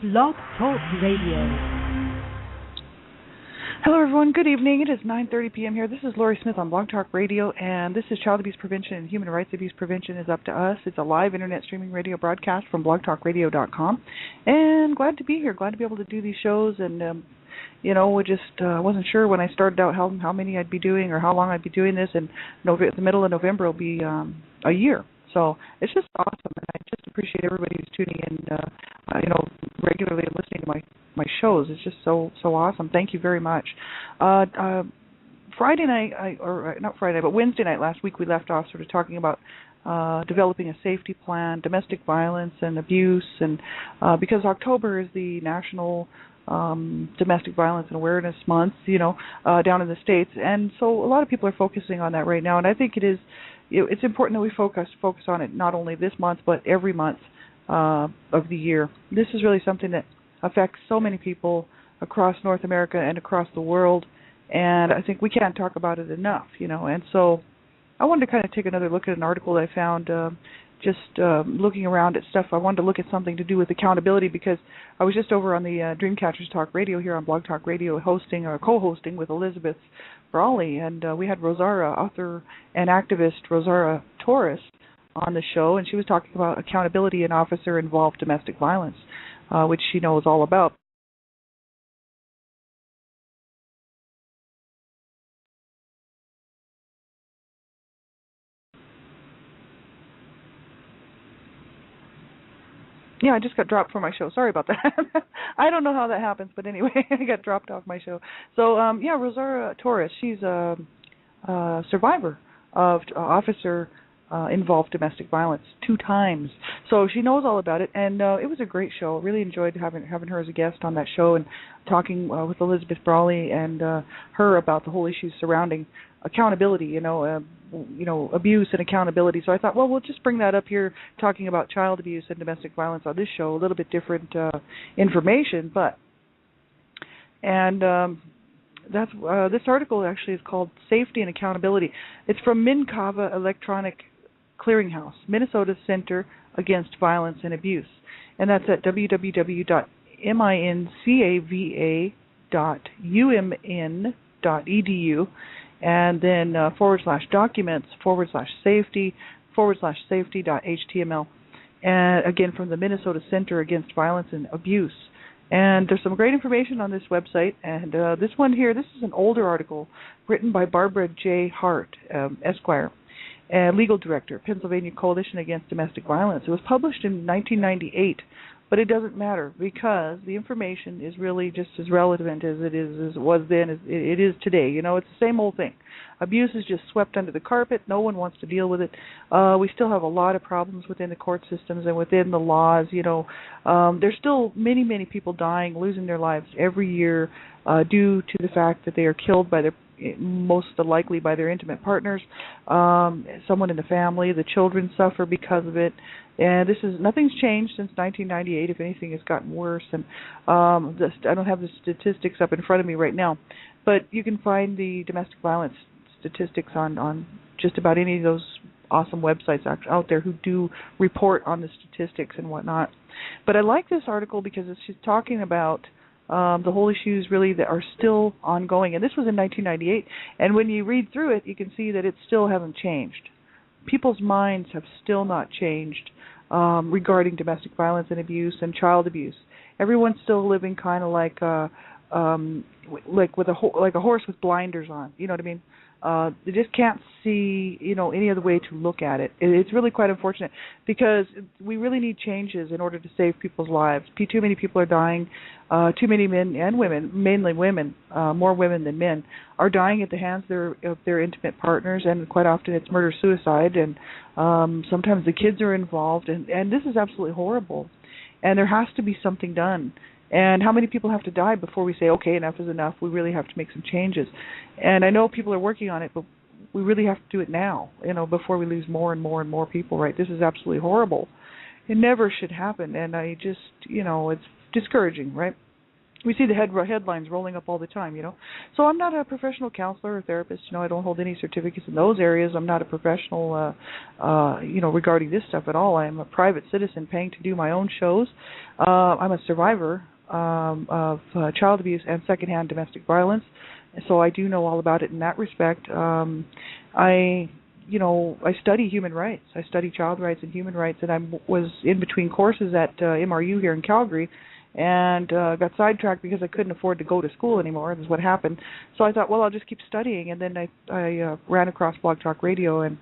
Blog Talk Radio. Hello, everyone. Good evening. It is 9:30 p.m. here. This is Lori Smith on Blog Talk Radio, and this is Child Abuse Prevention and Human Rights Abuse Prevention is Up to Us. It's a live internet streaming radio broadcast from blogtalkradio.com, and glad to be here. Glad to be able to do these shows, and we just wasn't sure when I started out how many I'd be doing or how long I'd be doing this, and the middle of November will be a year. So it's just awesome, and I just appreciate everybody who's tuning in, regularly and listening to my shows. It's just so awesome. Thank you very much. Friday night, not Friday, but Wednesday night last week, we left off sort of talking about developing a safety plan, domestic violence and abuse, and because October is the National Domestic Violence and Awareness Month, down in the States, and so a lot of people are focusing on that right now, and I think it's important that we focus on it not only this month but every month of the year. This is really something that affects so many people across North America and across the world, and I think we can't talk about it enough, and so I wanted to kind of take another look at an article that I found looking around at stuff. I wanted to look at something to do with accountability because I was just over on the Dreamcatchers Talk Radio here on Blog Talk Radio co-hosting with Elizabeth Brawley, and we had Rosaura, author and activist Rosaura Torres, on the show, and she was talking about accountability in officer-involved domestic violence, which she knows all about. Yeah, I just got dropped from my show. Sorry about that. I don't know how that happens, but anyway, I got dropped off my show. So, Rosaura Torres, she's a survivor of officer-involved domestic violence 2 times. So she knows all about it, and it was a great show. Really enjoyed having her as a guest on that show and talking with Elizabeth Brawley and her about the whole issues surrounding accountability, abuse and accountability. So I thought, well, we'll just bring that up here, talking about child abuse and domestic violence on this show, a little bit different information, that's this article actually is called Safety and Accountability. It's from MnCAVA Electronic Clearinghouse, Minnesota Center Against Violence and Abuse, and that's at www.mincava.umn.edu, and then /documents/safety/safety.html, and again from the Minnesota Center Against Violence and Abuse. And there's some great information on this website, and this one here, this is an older article written by Barbara J. Hart, Esquire, legal director, Pennsylvania Coalition Against Domestic Violence. It was published in 1998, but it doesn't matter because the information is really just as relevant as it was then as it is today. It's the same old thing. Abuse is just swept under the carpet. No one wants to deal with it. We still have a lot of problems within the court systems and within the laws. There's still many, many people dying, losing their lives every year due to the fact that they are killed by most likely by their intimate partners, someone in the family. The children suffer because of it. And nothing's changed since 1998. If anything, it's gotten worse. And I don't have the statistics up in front of me right now, but you can find the domestic violence statistics on just about any of those awesome websites out there who do report on the statistics and whatnot. But I like this article because she's talking about the whole issues really that are still ongoing. And this was in 1998. And when you read through it, you can see that it still hasn't changed. People's minds have still not changed regarding domestic violence and abuse and child abuse. Everyone's still living kind of like a horse with blinders on. You know what I mean? They just can't see, any other way to look at it. It's really quite unfortunate because we really need changes in order to save people's lives. Too many people are dying. Too many men and women, mainly women, more women than men, are dying at the hands of their intimate partners, and quite often it's murder-suicide, and sometimes the kids are involved, and this is absolutely horrible. And there has to be something done. And how many people have to die before we say, okay, enough is enough, we really have to make some changes? And I know people are working on it, but we really have to do it now, before we lose more and more and more people, right? This is absolutely horrible. It never should happen, and I just, it's discouraging, right? we see the headlines rolling up all the time, So I'm not a professional counselor or therapist. I don't hold any certificates in those areas. I'm not a professional, regarding this stuff at all. I am a private citizen paying to do my own shows. I'm a survivor of child abuse and secondhand domestic violence, so I do know all about it in that respect. I study human rights. I study child rights and human rights, and I was in between courses at MRU here in Calgary, and got sidetracked because I couldn't afford to go to school anymore. This is what happened. So I thought, well, I'll just keep studying, and then I ran across Blog Talk Radio and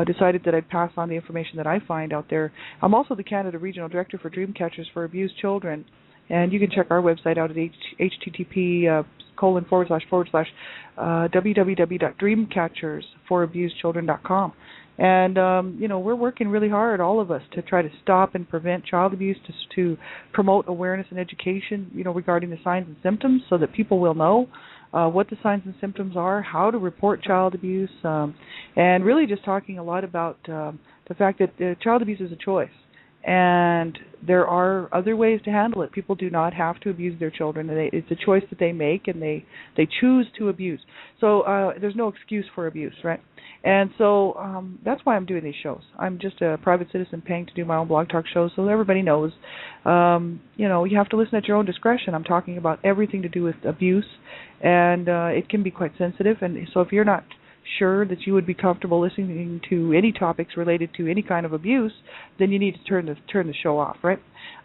decided that I'd pass on the information that I find out there. I'm also the Canada Regional Director for Dreamcatchers for Abused Children, and you can check our website out at http://www.dreamcatchersforabusedchildren.com. And, we're working really hard, all of us, to try to stop and prevent child abuse, to promote awareness and education, regarding the signs and symptoms so that people will know what the signs and symptoms are, how to report child abuse, and really just talking a lot about the fact that child abuse is a choice. And there are other ways to handle it. People do not have to abuse their children. It's a choice that they make, and they choose to abuse. So there's no excuse for abuse, right? And so that's why I'm doing these shows. I'm just a private citizen paying to do my own Blog Talk shows, so everybody knows. You have to listen at your own discretion. I'm talking about everything to do with abuse, and it can be quite sensitive. And so if you're not sure that you would be comfortable listening to any topics related to any kind of abuse, then you need to turn the show off, right?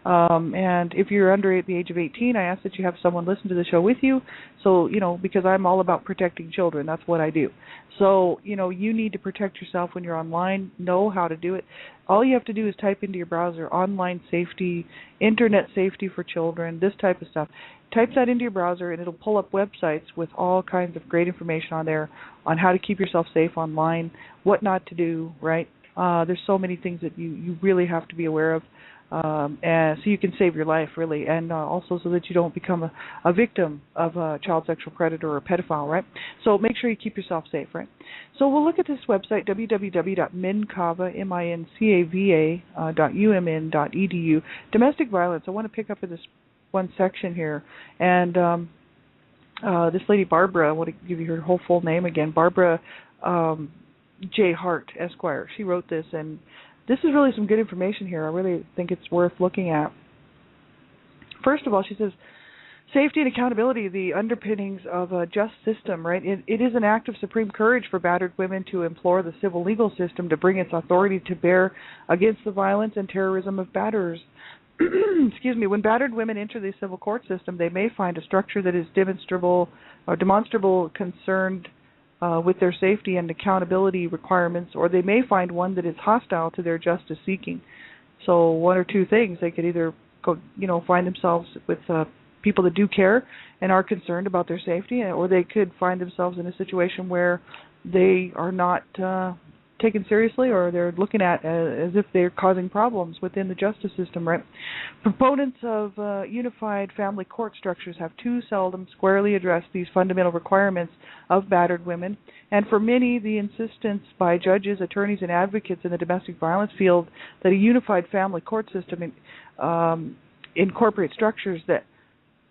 And if you're under the age of 18, I ask that you have someone listen to the show with you. So, because I'm all about protecting children. That's what I do. So, you need to protect yourself when you're online, know how to do it. All you have to do is type into your browser online safety, internet safety for children, this type of stuff. Type that into your browser, and it'll pull up websites with all kinds of great information on there on how to keep yourself safe online, what not to do, right? There's so many things that you really have to be aware of, and so you can save your life, really, and also so that you don't become a victim of a child sexual predator or a pedophile, right? So make sure you keep yourself safe, right? So we'll look at this website, www.mincava.umn.edu. Domestic violence. I want to pick up in this one section here, and this lady Barbara, I want to give you her whole full name again, Barbara J. Hart, Esquire. She wrote this, and this is really some good information here. I really think it's worth looking at. First of all, she says, safety and accountability, the underpinnings of a just system, right? It is an act of supreme courage for battered women to implore the civil legal system to bring its authority to bear against the violence and terrorism of batterers. Excuse me, when battered women enter the civil court system, they may find a structure that is demonstrable concerned with their safety and accountability requirements, or they may find one that is hostile to their justice seeking. So one or two things: they could either find themselves with people that do care and are concerned about their safety, or they could find themselves in a situation where they are not taken seriously, or they're looking at as if they're causing problems within the justice system, right? Proponents of unified family court structures have too seldom squarely addressed these fundamental requirements of battered women, and for many, the insistence by judges, attorneys, and advocates in the domestic violence field that a unified family court system incorporates structures that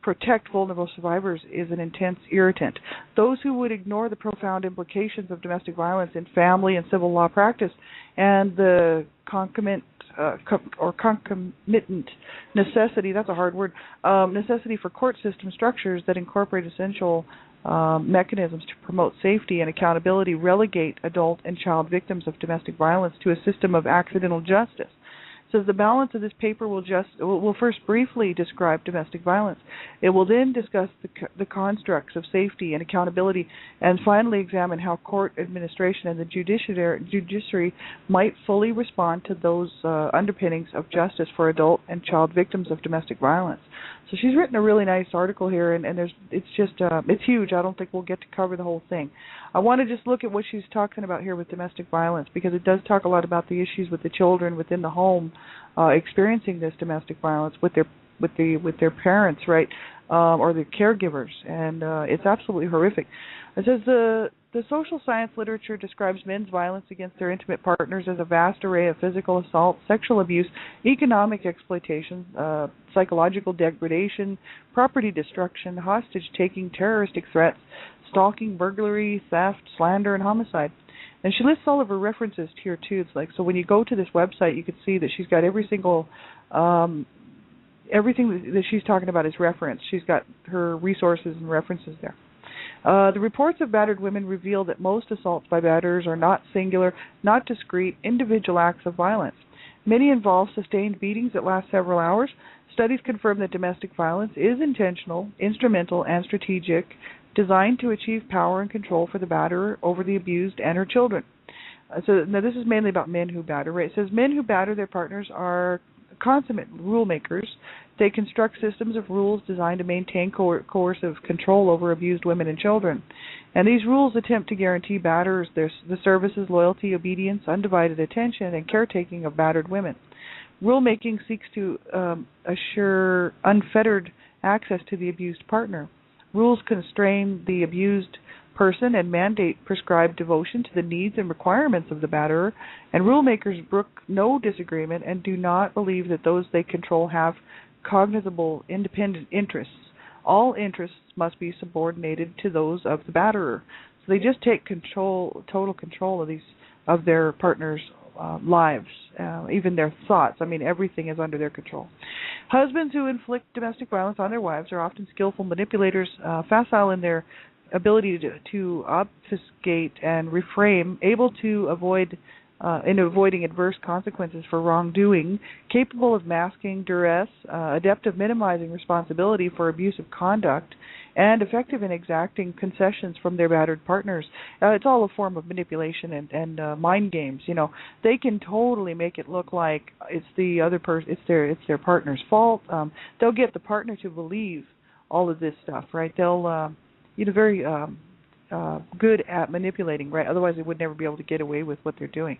protect vulnerable survivors is an intense irritant. Those who would ignore the profound implications of domestic violence in family and civil law practice and the concomitant necessity, that's a hard word, necessity for court system structures that incorporate essential mechanisms to promote safety and accountability relegate adult and child victims of domestic violence to a system of accidental justice. So the balance of this paper will first briefly describe domestic violence. It will then discuss the constructs of safety and accountability, and finally examine how court administration and the judiciary might fully respond to those underpinnings of justice for adult and child victims of domestic violence. So she's written a really nice article here, and it's huge. I don't think we'll get to cover the whole thing. I want to just look at what she's talking about here with domestic violence, because it does talk a lot about the issues with the children within the home experiencing this domestic violence with their parents, right, or their caregivers, and it's absolutely horrific. It says The social science literature describes men's violence against their intimate partners as a vast array of physical assault, sexual abuse, economic exploitation, psychological degradation, property destruction, hostage-taking, terroristic threats, stalking, burglary, theft, slander, and homicide. And she lists all of her references here too. It's like, so when you go to this website, you can see that she's got every single everything that she's talking about is referenced. She's got her resources and references there. The reports of battered women reveal that most assaults by batterers are not singular, not discrete, individual acts of violence. Many involve sustained beatings that last several hours. Studies confirm that domestic violence is intentional, instrumental, and strategic, designed to achieve power and control for the batterer over the abused and her children. So now this is mainly about men who batter, right? It says men who batter their partners are consummate rule makers. They construct systems of rules designed to maintain coercive control over abused women and children. And these rules attempt to guarantee batterers the services, loyalty, obedience, undivided attention, and caretaking of battered women. Rulemaking seeks to assure unfettered access to the abused partner. Rules constrain the abused person and mandate prescribed devotion to the needs and requirements of the batterer, and rulemakers brook no disagreement and do not believe that those they control have cognizable independent interests. All interests must be subordinated to those of the batterer. So they just take total control of their partners' lives, even their thoughts. I mean, everything is under their control. Husbands who inflict domestic violence on their wives are often skillful manipulators, facile in their ability to obfuscate and reframe, able to avoiding adverse consequences for wrongdoing, capable of masking duress, adept of minimizing responsibility for abusive conduct, and effective in exacting concessions from their battered partners. It's all a form of manipulation and mind games. You know, they can totally make it look like it's the other person, it's their partner's fault. They'll get the partner to believe all of this stuff, right? They'll very good at manipulating, right? Otherwise they would never be able to get away with what they're doing.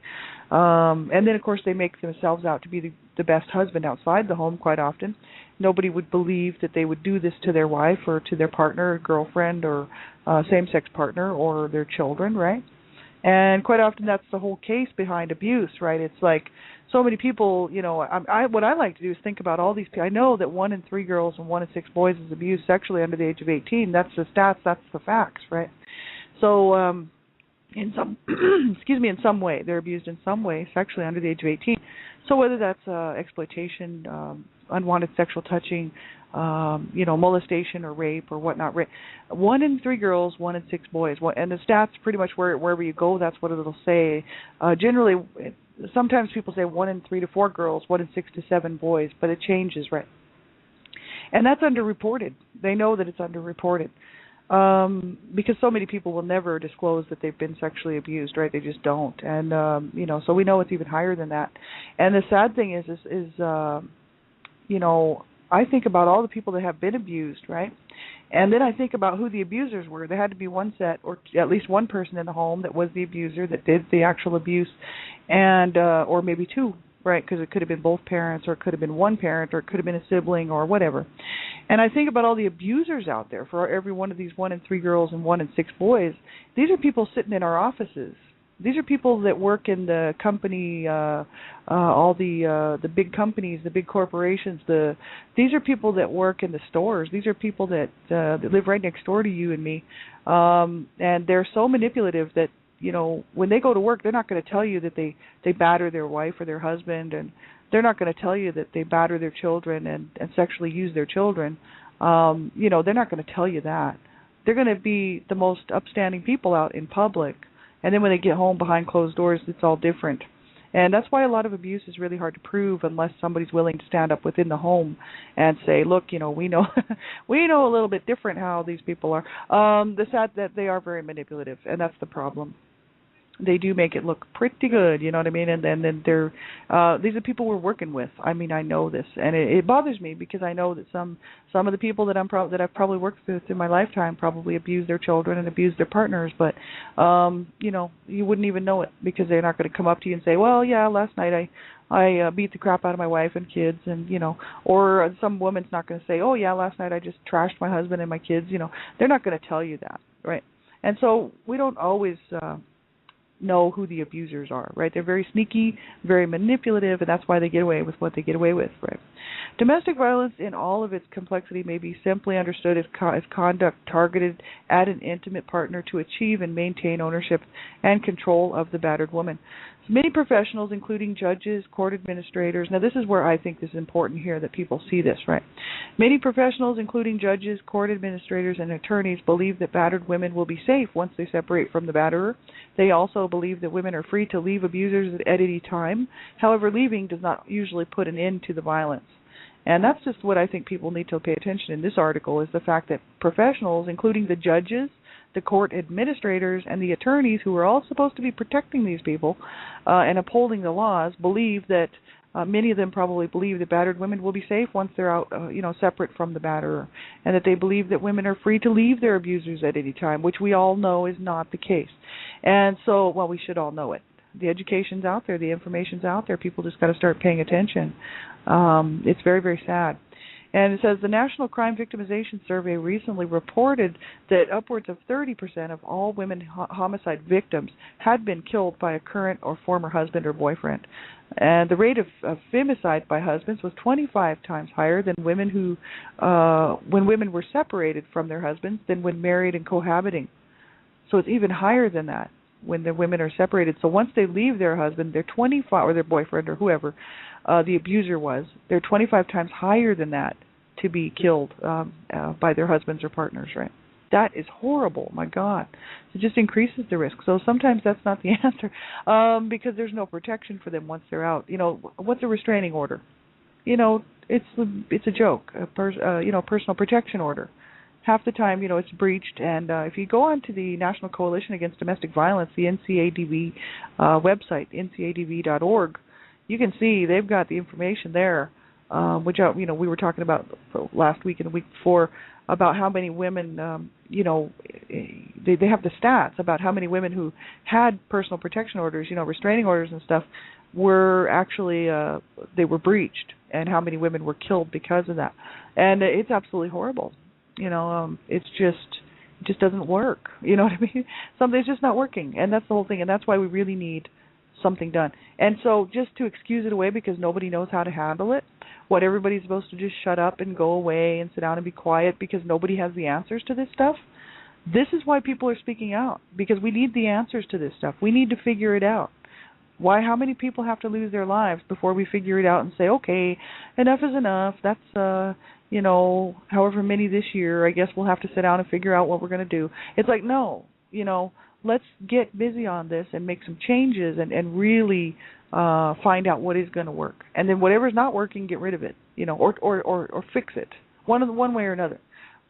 And then, of course, they make themselves out to be the best husband outside the home quite often. Nobody would believe that they would do this to their wife or to their partner, or girlfriend, or same-sex partner, or their children, right? And quite often that's the whole case behind abuse, right? It's like so many people, what I like to do is think about all these people. I know that 1 in 3 girls and 1 in 6 boys is abused sexually under the age of 18. That's the stats, that's the facts, right? So in some way, they're abused in some way sexually under the age of 18. So whether that's exploitation, unwanted sexual touching, molestation or rape or whatnot. 1 in 3 girls, 1 in 6 boys. And the stats pretty much wherever you go, that's what it'll say. Generally, sometimes people say 1 in 3 to 4 girls, 1 in 6 to 7 boys, but it changes, right? And that's underreported. They know that it's underreported. Because so many people will never disclose that they've been sexually abused, right? They just don't. And, so we know it's even higher than that. And the sad thing is I think about all the people that have been abused, right? And then I think about who the abusers were. There had to be one set, or at least one person in the home that was the abuser, that did the actual abuse, and or maybe 2, right? Because it could have been both parents, or it could have been one parent, or it could have been a sibling, or whatever. And I think about all the abusers out there for every one of these 1 in 3 girls and 1 in 6 boys. These are people sitting in our offices. These are people that work in the company, all the big companies, the big corporations. These are people that work in the stores. These are people that live right next door to you and me, and they're so manipulative that when they go to work, they're not going to tell you that they batter their wife or their husband, and they're not going to tell you that they batter their children and sexually use their children. They're not going to tell you that. They're going to be the most upstanding people out in public. And then when they get home behind closed doors, it's all different. And that's why a lot of abuse is really hard to prove unless somebody's willing to stand up within the home and say, look, we know we know a little bit different how these people are. The sad that they are very manipulative, and that's the problem. They do make it look pretty good, you know what I mean? And then they're these are people we're working with. I mean, I know this, and it bothers me because I know that some of the people that I've probably worked with in my lifetime probably abuse their children and abuse their partners, but you wouldn't even know it because they're not going to come up to you and say, well, yeah, last night I beat the crap out of my wife and kids, and or some woman's not going to say, oh yeah, last night I just trashed my husband and my kids. They're not going to tell you that, right? And so we don't always know who the abusers are, right? They're very sneaky, very manipulative, and that's why they get away with what they get away with, right? Domestic violence in all of its complexity may be simply understood as conduct targeted at an intimate partner to achieve and maintain ownership and control of the battered woman. So many professionals, including judges, court administrators, now this is where I think this is important here that people see this, right? Many professionals, including judges, court administrators, and attorneys, believe that battered women will be safe once they separate from the batterer. They also believe that women are free to leave abusers at any time. However, leaving does not usually put an end to the violence. And that's just what I think people need to pay attention in this article, is the fact that professionals, including the judges, the court administrators, and the attorneys who are all supposed to be protecting these people and upholding the laws, believe that many of them probably believe that battered women will be safe once they're out, separate from the batterer, and that they believe that women are free to leave their abusers at any time, which we all know is not the case. And so, well, we should all know it. The education's out there, the information's out there. People just got to start paying attention. It's very, very sad. And it says the National Crime Victimization Survey recently reported that upwards of 30% of all women homicide victims had been killed by a current or former husband or boyfriend. And the rate of femicide by husbands was 25 times higher than women who, when women were separated from their husbands than when married and cohabiting. So it's even higher than that when the women are separated. So once they leave their husband, they're 25, or their boyfriend or whoever the abuser was, they're 25 times higher than that to be killed by their husbands or partners, right? That is horrible, my God. It just increases the risk. So sometimes that's not the answer because there's no protection for them once they're out. What's a restraining order? It's a joke, personal protection order. Half the time, it's breached. And if you go on to the National Coalition Against Domestic Violence, the NCADV website, ncadv.org, you can see they've got the information there, which we were talking about last week and the week before about how many women, they have the stats about how many women who had personal protection orders, restraining orders and stuff, were actually they were breached, and how many women were killed because of that. And it's absolutely horrible. It just doesn't work. You know what I mean? Something's just not working, and that's the whole thing. And that's why we really need something done. And so, just to excuse it away because nobody knows how to handle it, what everybody's supposed to just shut up and go away and sit down and be quiet because nobody has the answers to this stuff. This is why people are speaking out, because we need the answers to this stuff. We need to figure it out. How many people have to lose their lives before we figure it out and say, okay, enough is enough. That's however many this year, I guess we'll have to sit down and figure out what we're going to do. It's like, no, let's get busy on this and make some changes and really find out what is going to work. And then whatever's not working, get rid of it, or fix it, one way or another.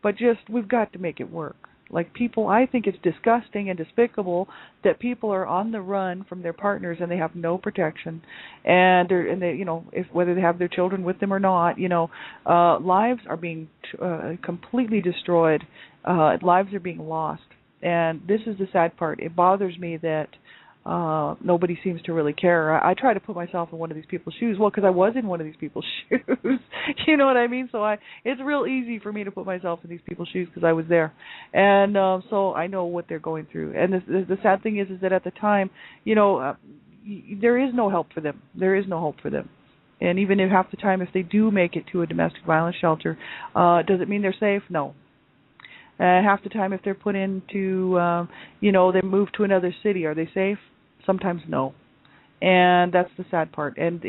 But we've got to make it work. Like people, I think it's disgusting and despicable that people are on the run from their partners and they have no protection, and they whether they have their children with them or not, lives are being completely destroyed, lives are being lost, and this is the sad part. It bothers me that nobody seems to really care. I try to put myself in one of these people's shoes. Well, because I was in one of these people's shoes. You know what I mean? So it's real easy for me to put myself in these people's shoes because I was there. And so I know what they're going through. And the sad thing is that at the time, there is no help for them. There is no hope for them. And even if half the time, if they do make it to a domestic violence shelter, does it mean they're safe? No. Half the time, if they're put into, they move to another city, are they safe? Sometimes no. And that's the sad part. And,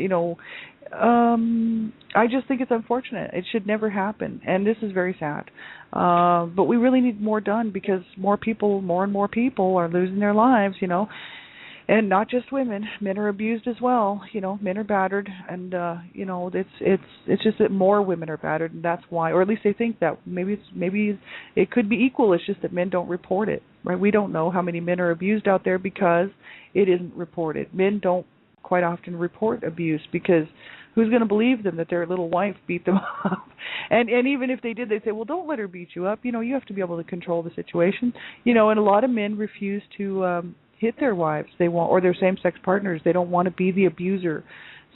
I just think it's unfortunate. It should never happen. And this is very sad. But we really need more done because more and more people are losing their lives, And not just women. Men are abused as well. Men are battered, and it's just that more women are battered, and that's why, or at least they think that. Maybe it could be equal. It's just that men don't report it, right? We don't know how many men are abused out there because it isn't reported. Men don't quite often report abuse because who's going to believe them that their little wife beat them up? And even if they did, they'd say, well, don't let her beat you up. You have to be able to control the situation. And a lot of men refuse to hit their wives. They want, or their same-sex partners. They don't want to be the abuser.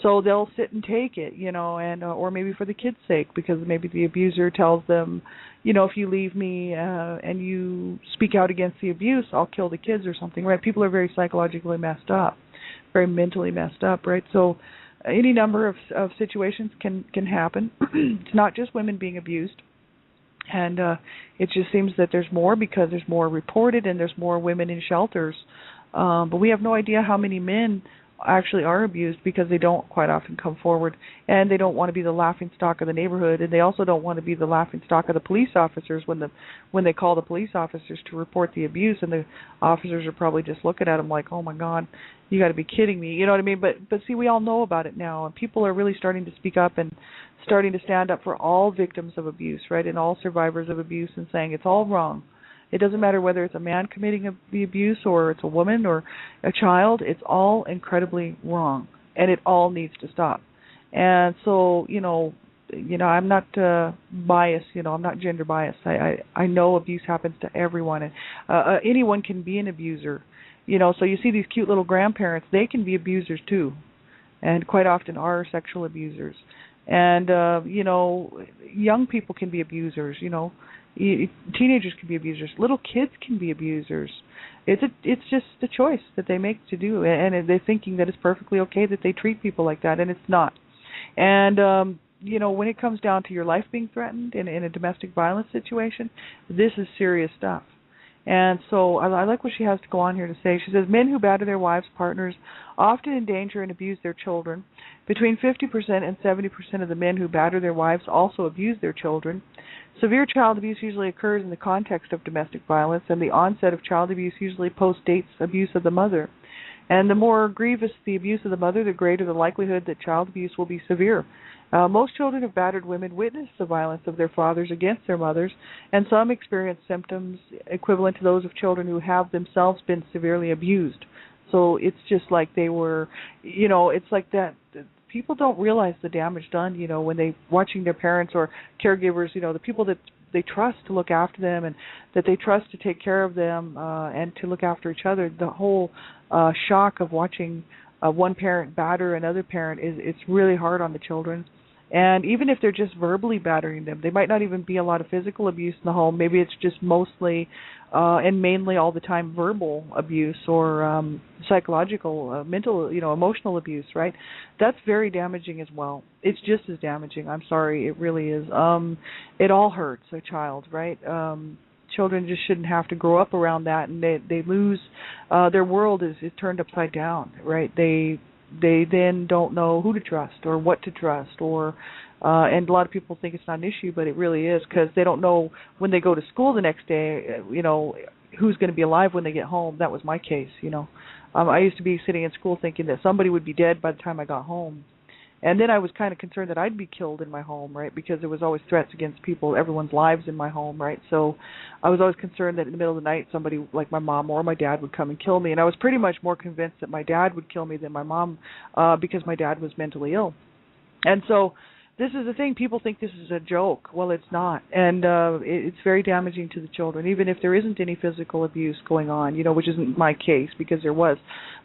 So they'll sit and take it, and or maybe for the kids' sake, because maybe the abuser tells them, if you leave me and you speak out against the abuse, I'll kill the kids or something, right? People are very psychologically messed up, very mentally messed up, right? So any number of situations can happen. It's not just women being abused. And it just seems that there's more because there's more reported and there's more women in shelters. But we have no idea how many men actually are abused because they don't quite often come forward, and they don't want to be the laughing stock of the neighborhood, and they also don't want to be the laughing stock of the police officers when they call the police officers to report the abuse, and the officers are probably just looking at them like, oh my God, you got to be kidding me, you know what I mean? But see, we all know about it now, and people are really starting to speak up and starting to stand up for all victims of abuse, right, and all survivors of abuse, and saying it's all wrong. It doesn't matter whether it's a man committing the abuse or it's a woman or a child. It's all incredibly wrong, and it all needs to stop. And so, I'm not biased. I'm not gender biased. I know abuse happens to everyone, and anyone can be an abuser. So you see these cute little grandparents. They can be abusers too, and quite often are sexual abusers. And young people can be abusers. Teenagers can be abusers. Little kids can be abusers. It's just a choice that they make to do, and they're thinking that it's perfectly okay that they treat people like that, and it's not. And when it comes down to your life being threatened in a domestic violence situation, this is serious stuff. And so I like what she has to go on here to say. She says, men who batter their wives, partners, often endanger and abuse their children. Between 50% and 70% of the men who batter their wives also abuse their children. Severe child abuse usually occurs in the context of domestic violence, and the onset of child abuse usually postdates abuse of the mother. And the more grievous the abuse of the mother, the greater the likelihood that child abuse will be severe. Most children of battered women witness the violence of their fathers against their mothers, and some experience symptoms equivalent to those of children who have themselves been severely abused. So it's just like they were, it's like that. People don't realize the damage done, when they watching their parents or caregivers, the people that they trust to look after them and that they trust to take care of them and to look after each other. The whole shock of watching one parent batter another parent it's really hard on the children. And even if they're just verbally battering them, they might not even be a lot of physical abuse in the home. Maybe it's just mostly and mainly all the time verbal abuse or psychological, mental, emotional abuse, right? That's very damaging as well. It's just as damaging. I'm sorry, it really is. It all hurts a child, right? Children just shouldn't have to grow up around that, and they lose their world is turned upside down, right? They then don't know who to trust or what to trust, or and a lot of people think it's not an issue, but it really is, because they don't know when they go to school the next day, who's going to be alive when they get home. That was my case, I used to be sitting in school thinking that somebody would be dead by the time I got home. And then I was kind of concerned that I'd be killed in my home, right, because there was always threats against people, everyone's lives in my home, right? So I was always concerned that in the middle of the night somebody like my mom or my dad would come and kill me. And I was pretty much more convinced that my dad would kill me than my mom because my dad was mentally ill. And so this is the thing. People think this is a joke. Well, it's not. And it's very damaging to the children, even if there isn't any physical abuse going on, which isn't my case because there was.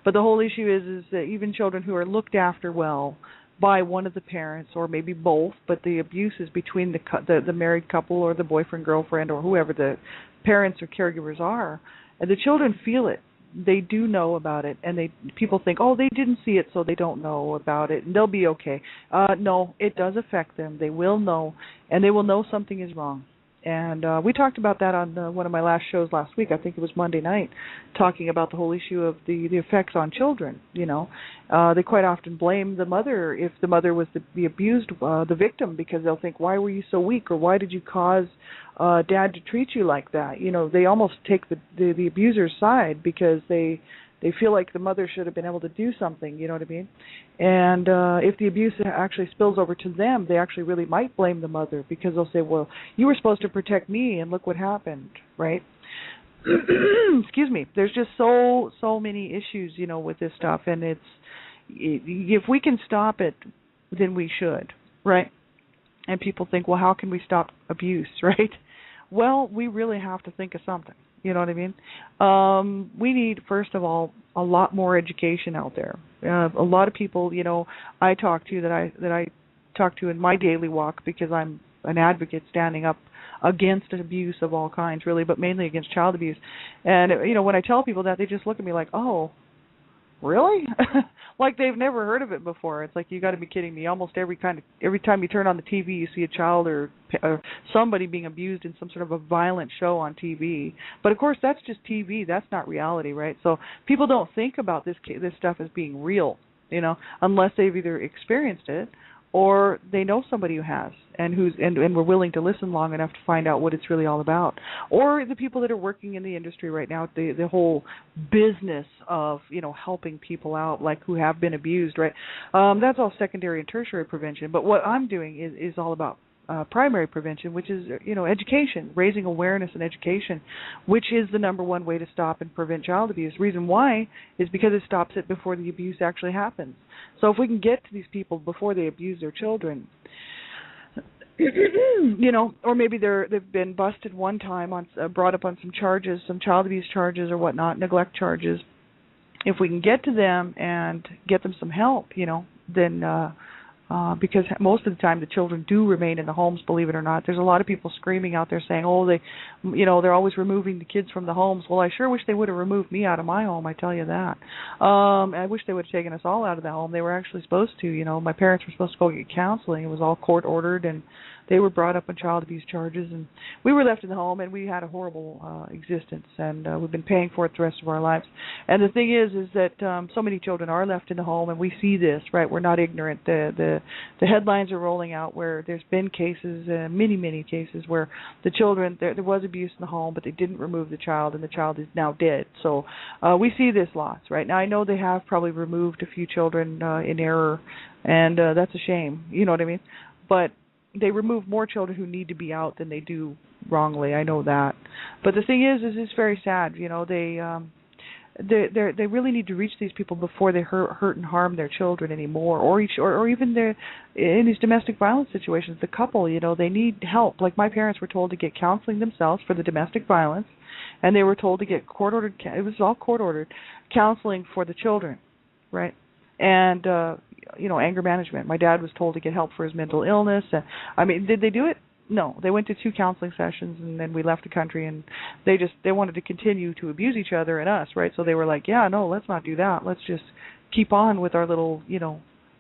But the whole issue is that even children who are looked after well by one of the parents, or maybe both, but the abuse is between the married couple or the boyfriend, girlfriend, or whoever the parents or caregivers are, and the children feel it. They do know about it, and people think, oh, they didn't see it, so they don't know about it, and they'll be okay. No, it does affect them. They will know, and they will know something is wrong. And we talked about that on one of my last shows last week. I think it was Monday night, talking about the whole issue of the effects on children. They quite often blame the mother if the mother was the abused, the victim, because they'll think, why were you so weak, or why did you cause dad to treat you like that? They almost take the abuser's side because they feel like the mother should have been able to do something, you know what I mean? And if the abuse actually spills over to them, they actually really might blame the mother, because they'll say, well, you were supposed to protect me, and look what happened, right? Excuse me. There's just so many issues, with this stuff, and if we can stop it, then we should, right? And people think, well, how can we stop abuse, right? Well, we really have to think of something. You know what I mean? We need, first of all, a lot more education out there. A lot of people, I talk to that I talk to in my daily walk, because I'm an advocate standing up against abuse of all kinds, really, but mainly against child abuse. And when I tell people that, they just look at me like, "Oh, really?" Like they've never heard of it before. It's like, you got to be kidding me. Almost every time you turn on the TV, you see a child or somebody being abused in some sort of a violent show on TV. But of course, that's just TV. That's not reality, right? So people don't think about this stuff as being real, unless they've either experienced it or they know somebody who has, and we're willing to listen long enough to find out what it's really all about. Or the people that are working in the industry right now, the whole business of helping people out, like, who have been abused, right? That's all secondary and tertiary prevention. But what I'm doing is all about primary prevention, which is education, raising awareness and education, which is the number one way to stop and prevent child abuse. Reason why is because it stops it before the abuse actually happens. So if we can get to these people before they abuse their children, or maybe they've been busted one time on brought up on some charges, some child abuse charges or whatnot, neglect charges. If we can get to them and get them some help, then because most of the time the children do remain in the homes, believe it or not. There's a lot of people screaming out there saying, "Oh, they're always removing the kids from the homes." Well, I sure wish they would have removed me out of my home, I tell you that. I wish they would have taken us all out of the home. They were actually supposed to, my parents were supposed to go get counseling. It was all court ordered, and they were brought up on child abuse charges, and we were left in the home, and we had a horrible existence, and we've been paying for it the rest of our lives. And the thing is that so many children are left in the home, and we see this, right? We're not ignorant. The headlines are rolling out where there's been cases, many cases, where the children, there was abuse in the home, but they didn't remove the child, and the child is now dead. So we see this lots, right? Now, I know they have probably removed a few children in error, and that's a shame, you know what I mean? But they remove more children who need to be out than they do wrongly. I know that. But the thing is it's very sad. They really need to reach these people before they hurt and harm their children anymore, or even in these domestic violence situations. The couple, they need help. Like, my parents were told to get counseling themselves for the domestic violence, and they were told to get court-ordered. It was all court-ordered counseling for the children, right? And anger management. My dad was told to get help for his mental illness. Did they do it? No. They went to 2 counseling sessions, and then we left the country, and they wanted to continue to abuse each other and us, right? So they were like, "Yeah, no, let's not do that. Let's just keep on with our little,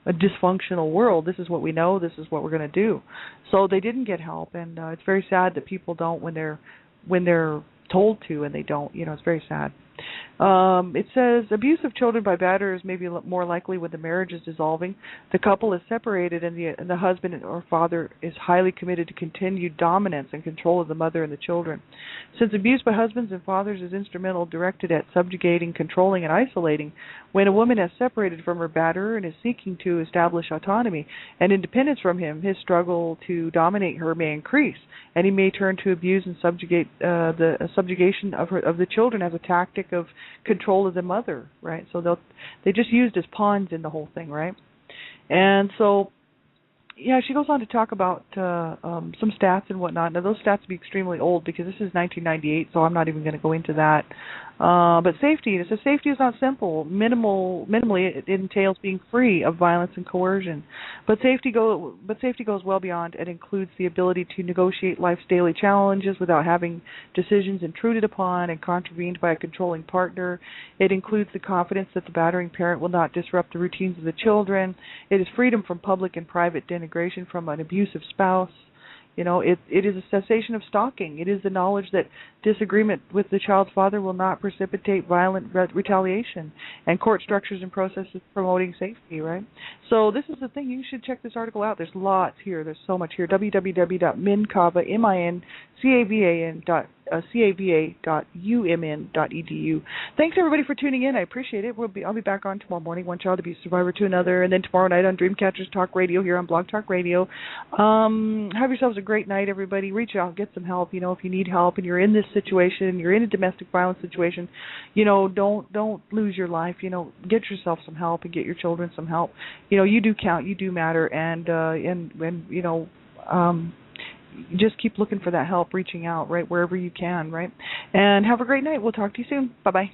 a dysfunctional world. This is what we know. This is what we're going to do." So they didn't get help, and it's very sad that people don't when they're told to, and they don't. It's very sad. It says abuse of children by batterers may be more likely when the marriage is dissolving, the couple is separated, and the husband or father is highly committed to continued dominance and control of the mother and the children. Since abuse by husbands and fathers is instrumental, directed at subjugating, controlling, and isolating, when a woman has separated from her batterer and is seeking to establish autonomy and independence from him, his struggle to dominate her may increase, and he may turn to abuse and subjugate the subjugation of the children as a tactic of control of the mother, right? So they just used as pawns in the whole thing, right? And so, yeah, she goes on to talk about some stats and whatnot. Now, those stats will be extremely old because this is 1998, so I'm not even going to go into that. But safety, it says safety is not simple. Minimally, it entails being free of violence and coercion. But safety goes well beyond and includes the ability to negotiate life's daily challenges without having decisions intruded upon and contravened by a controlling partner. It includes the confidence that the battering parent will not disrupt the routines of the children. It is freedom from public and private denigration from an abusive spouse. It is a cessation of stalking. It is the knowledge that disagreement with the child's father will not precipitate violent retaliation, and court structures and processes promoting safety, right? So this is the thing. You should check this article out. There's lots here. There's so much here. www.mincava.umn.edu. Thanks, everybody, for tuning in. I appreciate it. I'll be back on tomorrow morning, one child abuse survivor to another, and then tomorrow night on Dreamcatchers Talk Radio here on Blog Talk Radio. Have yourselves a great night, everybody. Reach out, get some help. If you need help and you're in this situation, you're in a domestic violence situation, don't lose your life. Get yourself some help and get your children some help. You do count, you do matter, and just keep looking for that help, reaching out, right, wherever you can, right? And have a great night. We'll talk to you soon. Bye-bye.